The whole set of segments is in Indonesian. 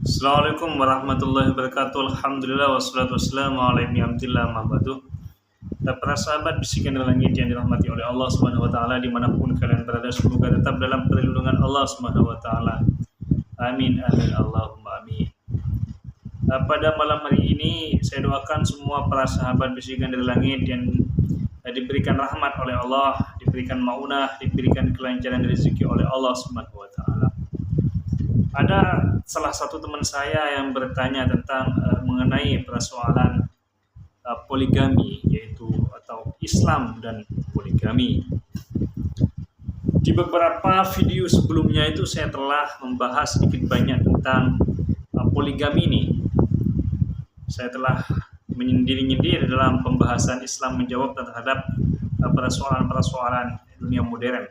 Assalamualaikum warahmatullahi wabarakatuh. Alhamdulillah wassalatu wassalamu ala ibniamtillah ma'badu. Para sahabat bisikan dalam langit yang dirahmati oleh Allah Subhanahu wa taala dimanapun kalian berada, semoga tetap dalam perlindungan Allah Subhanahu wa taala. Amin amin Allahumma amin. Pada malam hari ini saya doakan semua para sahabat bisikan dari langit yang diberikan rahmat oleh Allah, diberikan maunah, diberikan kelancaran rezeki oleh Allah Subhanahu wa taala. Ada salah satu teman saya yang bertanya tentang mengenai persoalan poligami, yaitu atau Islam dan poligami. Di beberapa video sebelumnya itu saya telah membahas sedikit banyak tentang poligami ini. Saya telah menyindir-nyindir dalam pembahasan Islam menjawab terhadap persoalan-persoalan dunia modern.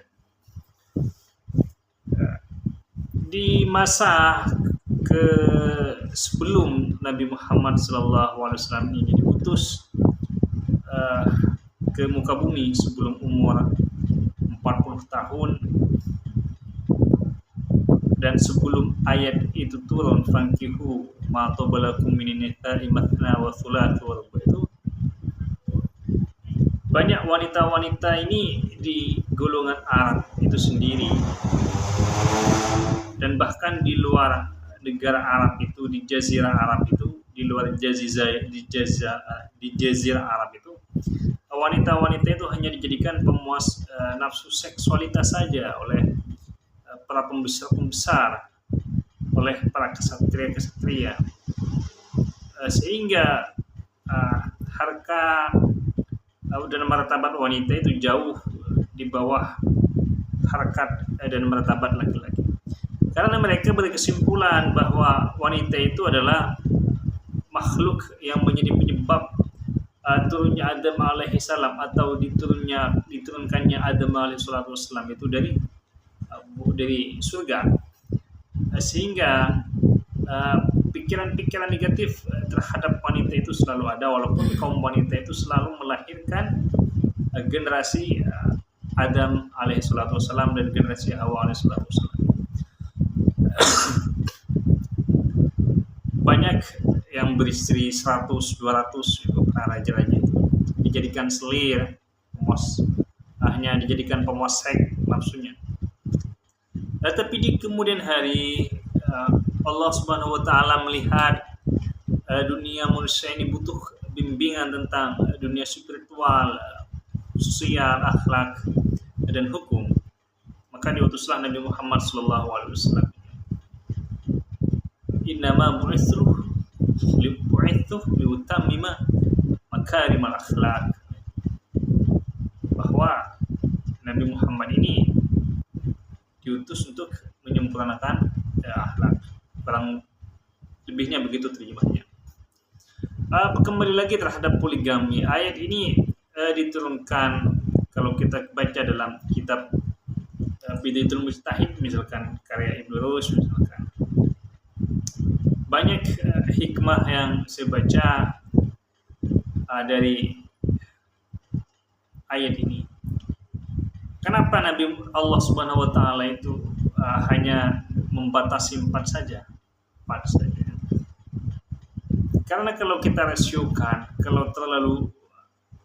Di masa sebelum Nabi Muhammad SAW ini diutus ke muka bumi sebelum umur 40 tahun dan sebelum ayat itu turun, fankihu ma tabalakum minin nisa'i mathna wa thulatha wa ruba', itu banyak wanita-wanita ini di golongan Arab itu sendiri, dan bahkan di luar negara Arab itu, di Jazirah Arab itu, di luar di Jazirah Arab itu, wanita-wanita itu hanya dijadikan pemuas nafsu seksualitas saja oleh para pembesar-pembesar, oleh para kesatria-kesatria, sehingga harga dan martabat wanita itu jauh di bawah harkat dan martabat laki-laki. Karena mereka berkesimpulan bahwa wanita itu adalah makhluk yang menjadi penyebab turunnya Adam alaihi salam atau diturunkannya Adam alaihi salam itu dari surga, sehingga pikiran-pikiran negatif terhadap wanita itu selalu ada, walaupun kaum wanita itu selalu melahirkan generasi Adam alaihi salam dan generasi Hawa alaihi salam. Banyak yang beristri 100, 200 itu para raja-raja itu dijadikan selir, hanya dijadikan pemuas seks nafsunya. Tapi di kemudian hari Allah Subhanahu wa taala melihat dunia manusia ini butuh bimbingan tentang dunia spiritual, sosial, akhlak dan hukum. Maka diutuslah Nabi Muhammad SAW. Innama bu'ithu liutammima makarimal akhlak, bahwa Nabi Muhammad ini diutus untuk menyempurnakan akhlak. Kurang lebihnya begitu terjemahnya. Kembali lagi terhadap poligami. Ayat ini diturunkan, kalau kita baca dalam kitab Bidayatul Mujtahid misalkan, karya Ibnu Rushd misalkan, banyak hikmah yang saya baca dari ayat ini. Kenapa Nabi Allah Subhanahu wa taala itu hanya membatasi 4 saja? Karena kalau kita rasiokan, kalau terlalu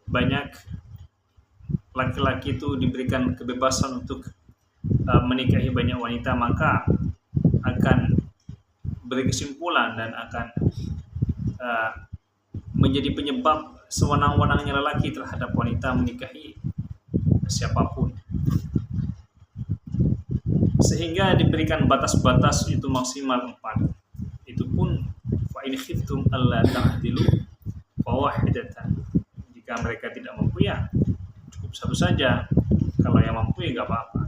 banyak laki-laki itu diberikan kebebasan untuk menikahi banyak wanita, maka akan berkesimpulan dan akan menjadi penyebab sewenang-wenangnya lelaki terhadap wanita menikahi siapapun, sehingga diberikan batas-batas itu maksimal 4. Itu pun fa in khiftum alla ta'dilu fawahidatan, jika mereka tidak mampu ya cukup satu saja, kalau yang mampu ya nggak apa-apa.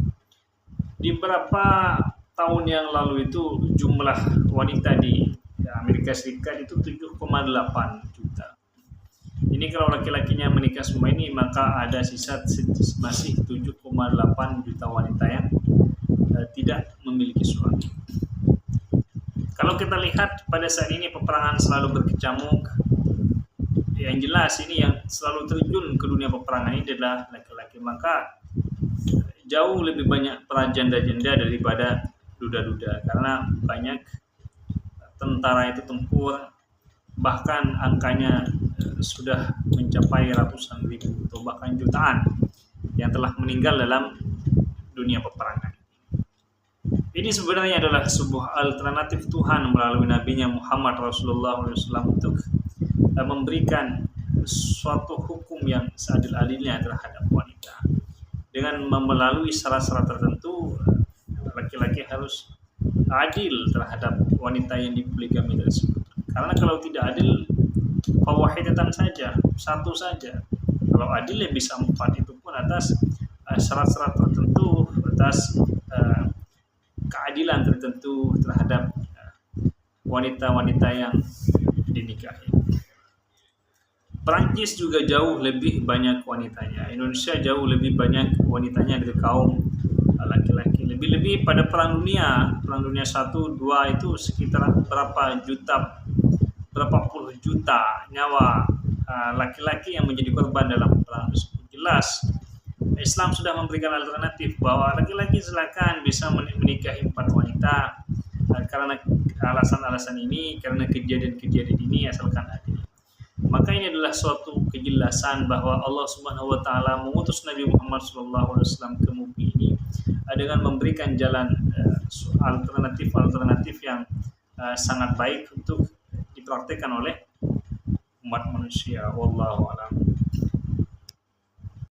Di beberapa tahun yang lalu itu jumlah wanita di Amerika Serikat itu 7,8 juta. Ini kalau laki-lakinya menikah semua ini, maka ada sisa masih 7,8 juta wanita yang tidak memiliki suami. Kalau kita lihat pada saat ini peperangan selalu berkecamuk, yang jelas ini yang selalu terjun ke dunia peperangan ini adalah laki-laki. Maka jauh lebih banyak para janda-janda daripada duda-duda, karena banyak tentara itu tempur, bahkan angkanya sudah mencapai ratusan ribu atau bahkan jutaan yang telah meninggal dalam dunia peperangan. Ini sebenarnya adalah sebuah alternatif Tuhan melalui nabinya Muhammad Rasulullah SAW untuk memberikan suatu hukum yang seadil-adilnya terhadap wanita. Dengan melalui syarat-syarat tertentu, laki-laki harus adil terhadap wanita yang dipoligami tersebut. Karena kalau tidak adil, fawahidatan saja, satu saja. Kalau adil ya bisa 4, itu pun atas syarat-syarat tertentu, atas keadilan tertentu terhadap wanita-wanita yang dinikahi. Perancis juga jauh lebih banyak wanitanya. Indonesia jauh lebih banyak wanitanya dari kaum laki-laki. Lebih-lebih pada perang dunia 1, 2 itu sekitar berapa puluh juta nyawa laki-laki yang menjadi korban dalam perang tersebut. Jelas Islam sudah memberikan alternatif bahwa laki-laki silakan bisa menikahi 4 wanita karena alasan-alasan ini, karena kejadian-kejadian ini, asalkan adil. Maka ini adalah suatu kejelasan bahwa Allah Subhanahu wa taala mengutus Nabi Muhammad SAW ke bumi ini dengan memberikan jalan alternatif yang sangat baik untuk dipraktikkan oleh umat manusia. Wallahu a'lam.